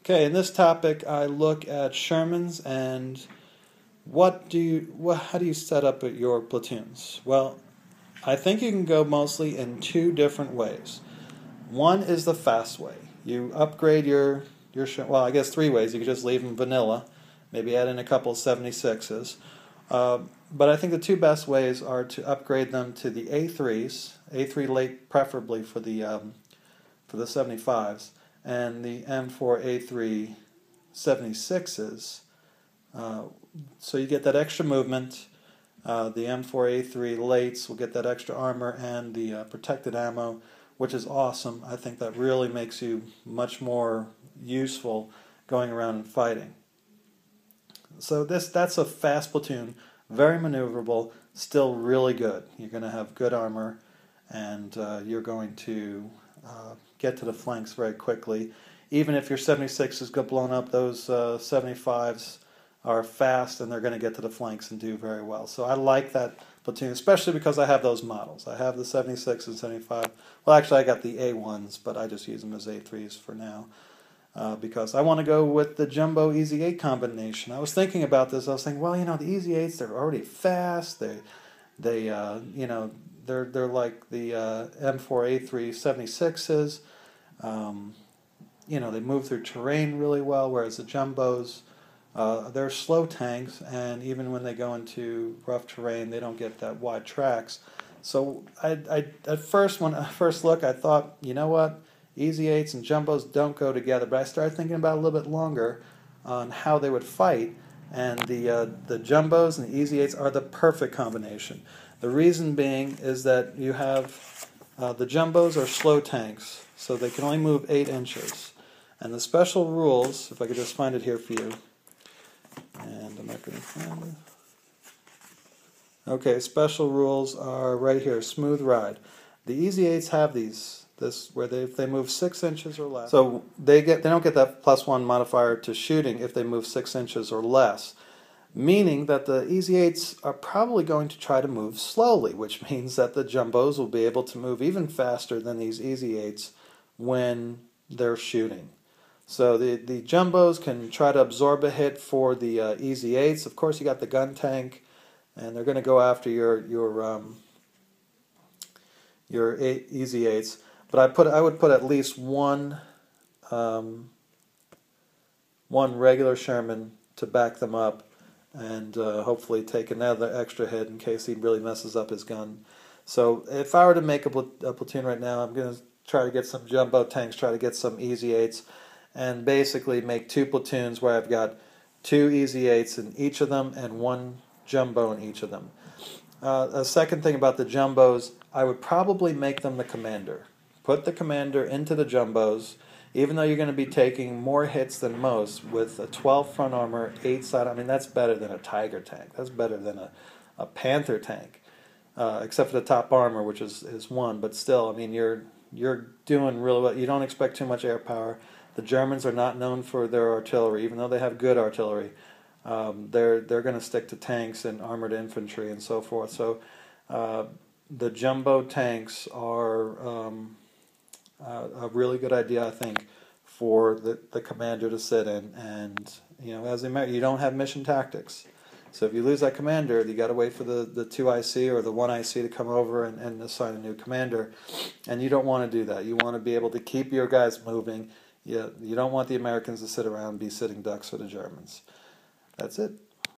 Okay, in this topic, I look at Shermans and how do you set up your platoons? Well, I think you can go mostly in two different ways. One is the fast way. You upgrade well, I guess three ways. You could just leave them vanilla, maybe add in a couple 76s. But I think the two best ways are to upgrade them to the A3s, A3 late preferably for the 75s, and the M4A3 76s. So you get that extra movement. The M4A3 lates will get that extra armor and the protected ammo, which is awesome. I think that really makes you much more useful going around and fighting. So that's a fast platoon, very maneuverable, still really good. You're going to have good armor, and you're going to get to the flanks very quickly. Even if your 76s get blown up, those 75s are fast, and they're going to get to the flanks and do very well. So I like that platoon, especially because I have those models. I have the 76 and 75. Well, actually, I got the A1s, but I just use them as A3s for now because I want to go with the Jumbo Easy 8 combination. I was thinking about this. I was thinking, well, the Easy 8s, they're already fast. They're like the M4A3 76s. They move through terrain really well, whereas the Jumbos, they're slow tanks, and even when they go into rough terrain, they don't get that wide tracks. So at first, when I first look, I thought, you know what, Easy 8s and Jumbos don't go together. But I started thinking about it a little bit longer on how they would fight, and the Jumbos and the Easy 8s are the perfect combination. The reason being is that you have the Jumbos are slow tanks, so they can only move 8 inches. And the special rules, if I could just find it here for you, and I'm not going to find it. Okay, special rules are right here, smooth ride. The Easy 8s have this where if they move 6 inches or less. So they don't get that +1 modifier to shooting if they move 6 inches or less. Meaning that the Easy 8s are probably going to try to move slowly, which means that the Jumbos will be able to move even faster than these Easy 8s when they're shooting. So the Jumbos can try to absorb a hit for the Easy 8s. Of course, you got the gun tank, and they're going to go after your Easy 8s. But I would put at least one regular Sherman to back them up, and hopefully take another extra hit in case he really messes up his gun. So if I were to make a platoon right now, I'm going to try to get some Jumbo tanks, try to get some Easy 8s, and basically make 2 platoons where I've got 2 Easy 8s in each of them and 1 Jumbo in each of them. A second thing about the Jumbos, I would probably make them the commander. Put the commander into the Jumbos, even though you're going to be taking more hits than most with a 12 front armor, 8 side. I mean, that's better than a Tiger tank. That's better than a Panther tank, except for the top armor, which is 1. But still, I mean, you're doing really well. You don't expect too much air power. The Germans are not known for their artillery, even though they have good artillery. They're going to stick to tanks and armored infantry and so forth. So the Jumbo tanks are a really good idea, I think, for the commander to sit in. And as you don't have mission tactics. So if you lose that commander, you got to wait for the 2 IC or the 1 IC to come over and assign a new commander. And you don't want to do that. You want to be able to keep your guys moving. You don't want the Americans to sit around and be sitting ducks for the Germans. That's it.